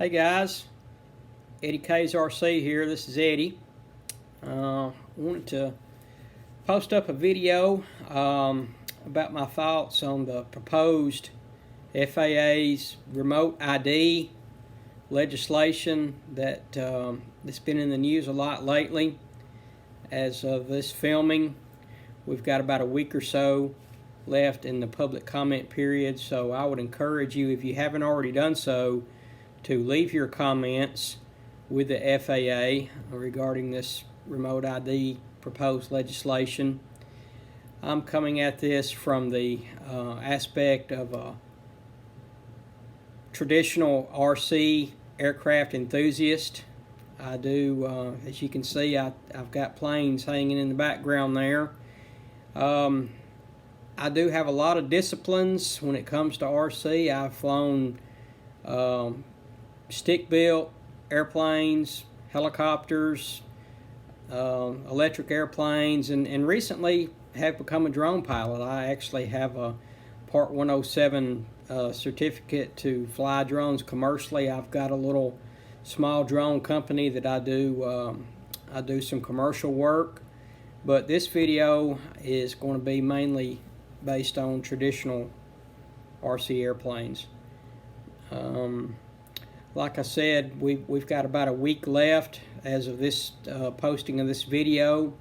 Hey guys, Eddie K's RC here. This is Eddie. Wanted to post up a video about my thoughts on the proposed FAA's remote ID legislation that's been in the news a lot lately. As of this filming, we've got about a week or so left in the public comment period, so I would encourage you, if you haven't already done so, to leave your comments with the FAA regarding this remote ID proposed legislation. I'm coming at this from the aspect of a traditional RC aircraft enthusiast. I do, as you can see, I've got planes hanging in the background there. I do have a lot of disciplines when it comes to RC. I've flown stick-built airplanes, helicopters, electric airplanes, and recently have become a drone pilot. I actually have a Part 107 certificate to fly drones commercially. I've got a little small drone company that I do some commercial work, but this video is going to be mainly based on traditional RC airplanes. Like I said, we've got about a week left as of this posting of this video,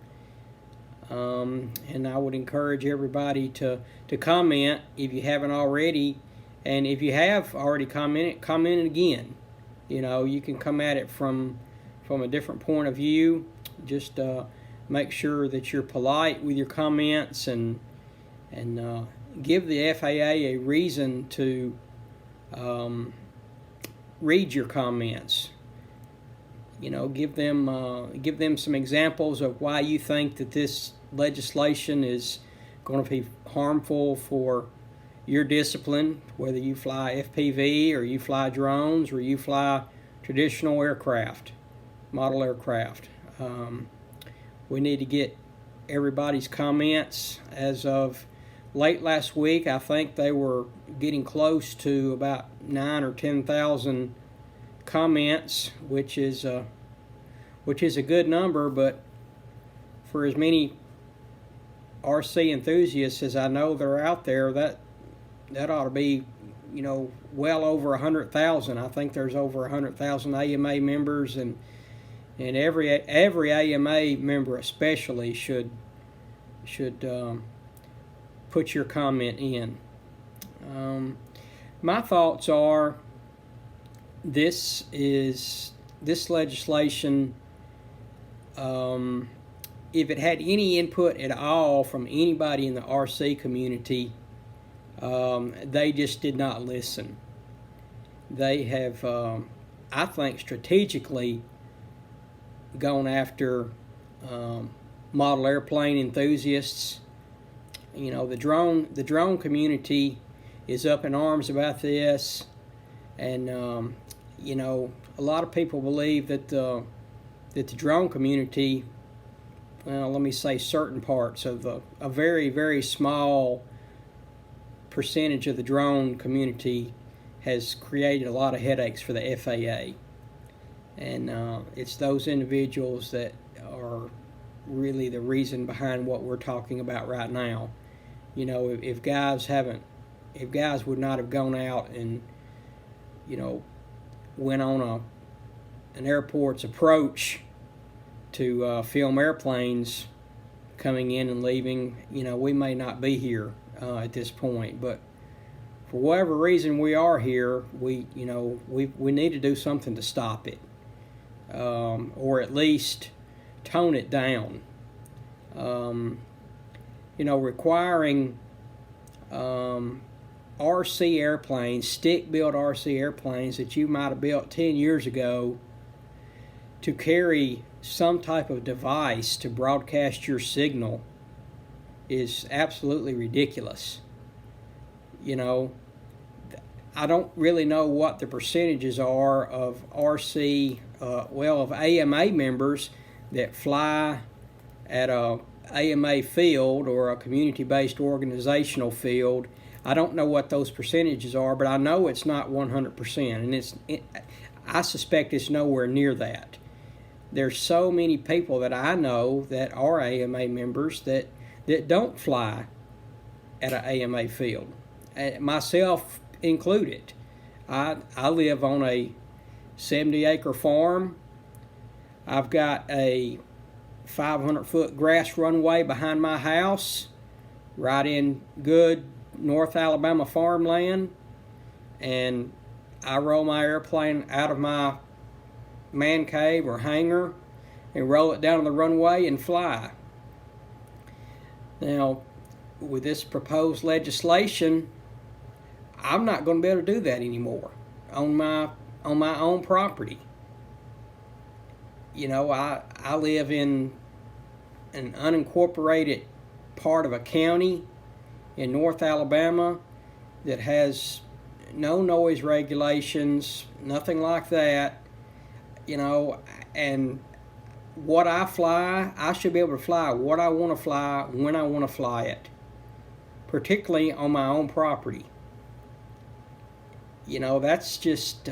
and I would encourage everybody to comment if you haven't already, and if you have already commented, comment again. You know, you can come at it from a different point of view. Just make sure that you're polite with your comments and give the FAA a reason to read your comments. You know, give them some examples of why you think that this legislation is going to be harmful for your discipline, whether you fly FPV or you fly drones or you fly traditional aircraft, model aircraft. We need to get everybody's comments. As of late last week, I think they were getting close to about 9,000 or 10,000 comments, which is a good number. But for as many RC enthusiasts as I know that are out there, that ought to be, you know, well over 100,000. I think there's over 100,000 AMA members, and every AMA member especially should put your comment in. My thoughts are this legislation, if it had any input at all from anybody in the RC community, they just did not listen. They have, I think, strategically gone after model airplane enthusiasts. You know, the drone community is up in arms about this, and you know, a lot of people believe that the drone community, well, let me say certain parts of a very, very small percentage of the drone community has created a lot of headaches for the FAA, and it's those individuals that are really the reason behind what we're talking about right now. You know, if guys would not have gone out and, you know, went on an airport's approach to film airplanes coming in and leaving, you know, we may not be here at this point. But for whatever reason we are here, we need to do something to stop it, or at least tone it down. You know, requiring RC airplanes, stick-built RC airplanes that you might have built 10 years ago, to carry some type of device to broadcast your signal is absolutely ridiculous. You know, I don't really know what the percentages are of RC, of AMA members that fly at a AMA field or a community-based organizational field. I don't know what those percentages are, but I know it's not 100%, and I suspect it's nowhere near that. There's so many people that I know that are AMA members that don't fly at an AMA field, myself included. I live on a 70-acre farm. I've got a 500-foot grass runway behind my house, right in good North Alabama farmland, and I roll my airplane out of my man cave or hangar and roll it down the runway and fly. Now, with this proposed legislation, I'm not going to be able to do that anymore on my own property. You know, I live in an unincorporated part of a county in North Alabama that has no noise regulations, nothing like that. You know, and what I fly, I should be able to fly what I want to fly when I want to fly it, particularly on my own property. You know, that's just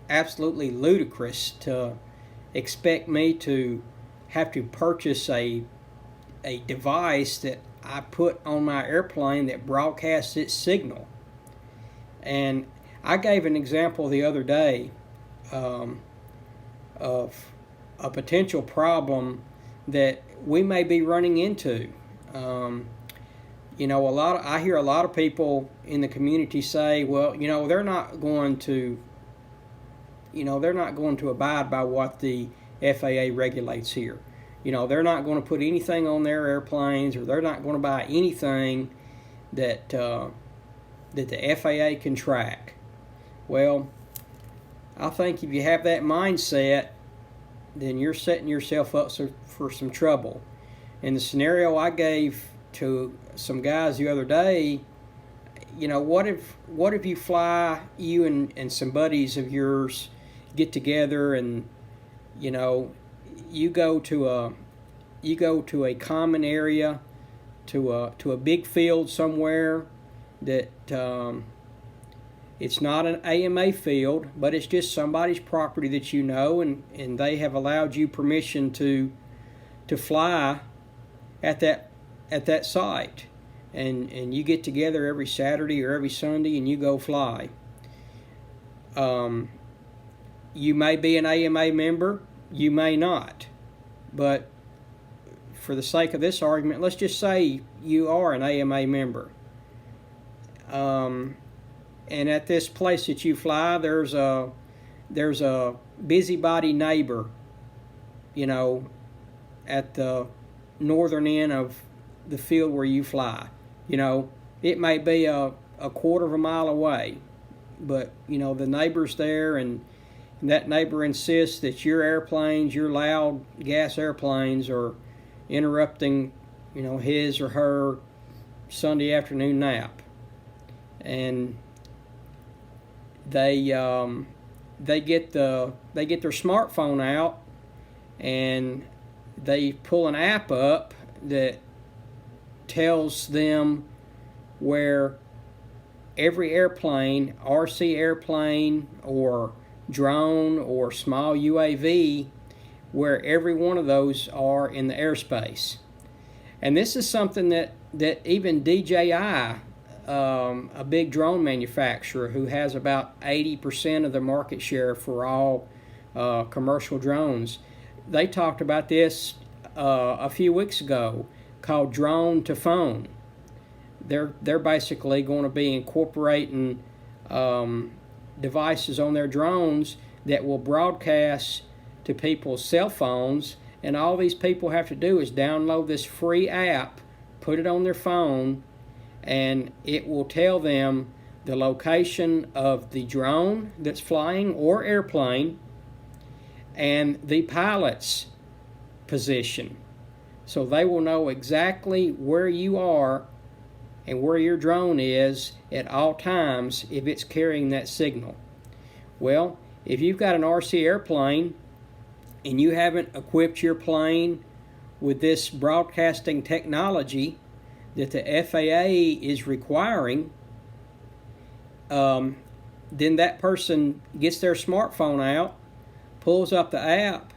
absolutely ludicrous to expect me to have to purchase a device that I put on my airplane that broadcasts its signal. And I gave an example the other day of a potential problem that we may be running into. You know, I hear a lot of people in the community say, well, you know, they're not going to abide by what the FAA regulates here. You know, they're not going to put anything on their airplanes, or they're not going to buy anything that the FAA can track. Well, I think if you have that mindset, then you're setting yourself up for some trouble. In the scenario I gave to some guys the other day, you know, what if you and some buddies of yours get together and, you know, you go to a common area, to a big field somewhere that it's not an AMA field, but it's just somebody's property that you know, and they have allowed you permission to fly at that site, and you get together every Saturday or every Sunday and you go fly. You may be an AMA member, you may not, but for the sake of this argument, let's just say you are an AMA member. And at this place that you fly, there's a busybody neighbor, you know, at the northern end of the field where you fly. You know, it may be a quarter of a mile away, but, you know, the neighbor's there, and that neighbor insists that your airplanes, your loud gas airplanes, are interrupting, you know, his or her Sunday afternoon nap. And they get their smartphone out and they pull an app up that tells them where every airplane, RC airplane or drone or small UAV, where every one of those are in the airspace. And this is something that even DJI, a big drone manufacturer who has about 80% of the market share for all commercial drones, they talked about this a few weeks ago, called drone to phone. They're basically going to be incorporating devices on their drones that will broadcast to people's cell phones, and all these people have to do is download this free app, put it on their phone, and it will tell them the location of the drone that's flying or airplane and the pilot's position. So they will know exactly where you are and where your drone is at all times if it's carrying that signal. Well, if you've got an RC airplane and you haven't equipped your plane with this broadcasting technology that the FAA is requiring, then that person gets their smartphone out, pulls up the app,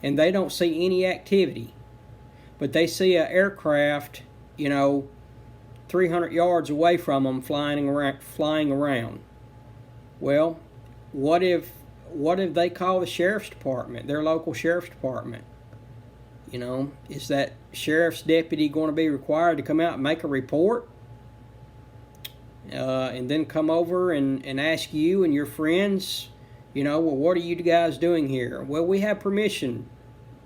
and they don't see any activity. But they see an aircraft, 300 yards away from them flying around. Well, what if they call the sheriff's department, their local sheriff's department? Is that sheriff's deputy going to be required to come out and make a report? And then come over and ask you and your friends, well, what are you guys doing here? Well, we have permission,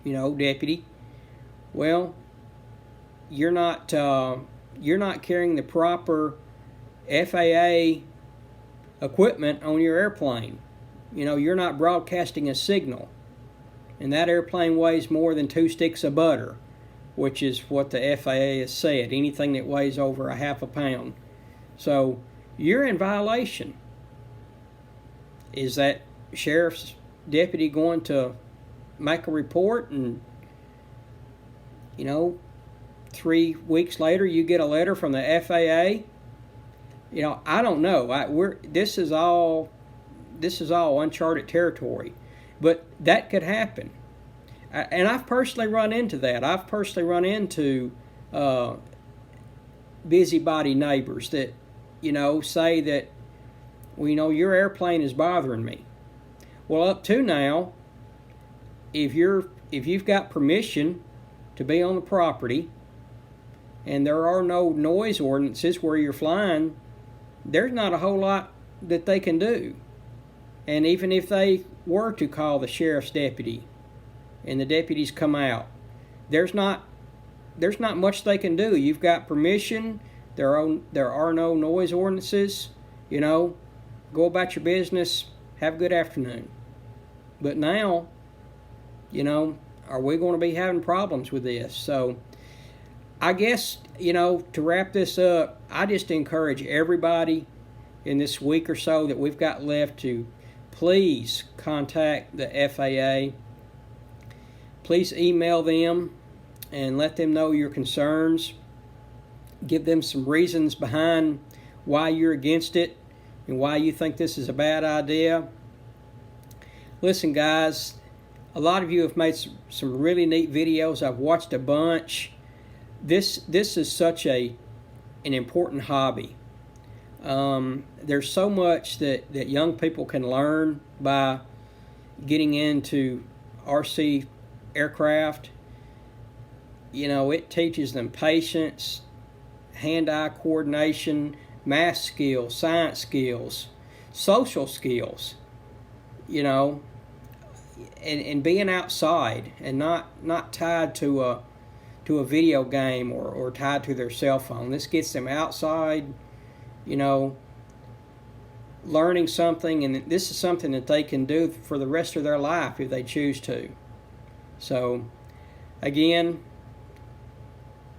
deputy. Well, you're not carrying the proper FAA equipment on your airplane. You're not broadcasting a signal. And that airplane weighs more than 2 sticks of butter, which is what the FAA has said, anything that weighs over a half a pound. So you're in violation. Is that sheriff's deputy going to make a report and, 3 weeks later you get a letter from the FAA? I don't know. This is all uncharted territory. But that could happen. And I've personally run into that. I've personally run into busybody neighbors that, say that, your airplane is bothering me. Well, up to now, if you've got permission to be on the property and there are no noise ordinances where you're flying, there's not a whole lot that they can do. And even if they were to call the sheriff's deputy and the deputies come out, there's not much they can do. You've got permission. There are no noise ordinances. Go about your business. Have a good afternoon. But now, are we going to be having problems with this? So I guess, to wrap this up, I just encourage everybody in this week or so that we've got left to please contact the FAA. Please email them and let them know your concerns. Give them some reasons behind why you're against it and why you think this is a bad idea. Listen, guys, a lot of you have made some really neat videos. I've watched a bunch. This is such an important hobby. There's so much that young people can learn by getting into RC aircraft. It teaches them patience, hand-eye coordination, math skills, science skills, social skills, and being outside and not tied to a video game or tied to their cell phone. This gets them outside, learning something, and this is something that they can do for the rest of their life if they choose to. So, again,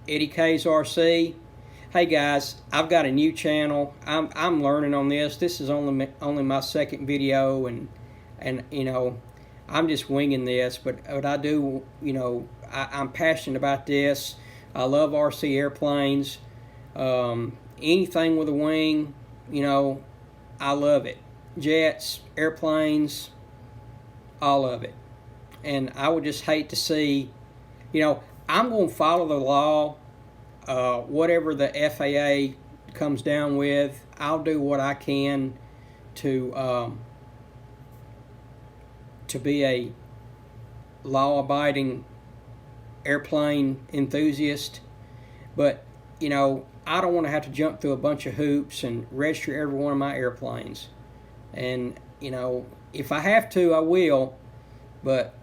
Eddie K's RC. Hey guys, I've got a new channel. I'm learning on this. This is only my second video, and I'm just winging this, but I do, I'm passionate about this. I love RC airplanes. Anything with a wing, I love it. Jets, airplanes, all of it. And I would just hate to see, I'm going to follow the law. Whatever the FAA comes down with, I'll do what I can to be a law-abiding airplane enthusiast. But, I don't want to have to jump through a bunch of hoops and register every one of my airplanes. And, if I have to, I will. But,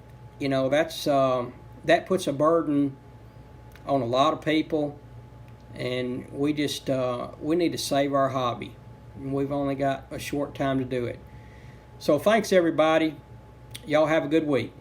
that puts a burden on a lot of people. And we just, we need to save our hobby. And we've only got a short time to do it. So thanks, everybody. Y'all have a good week.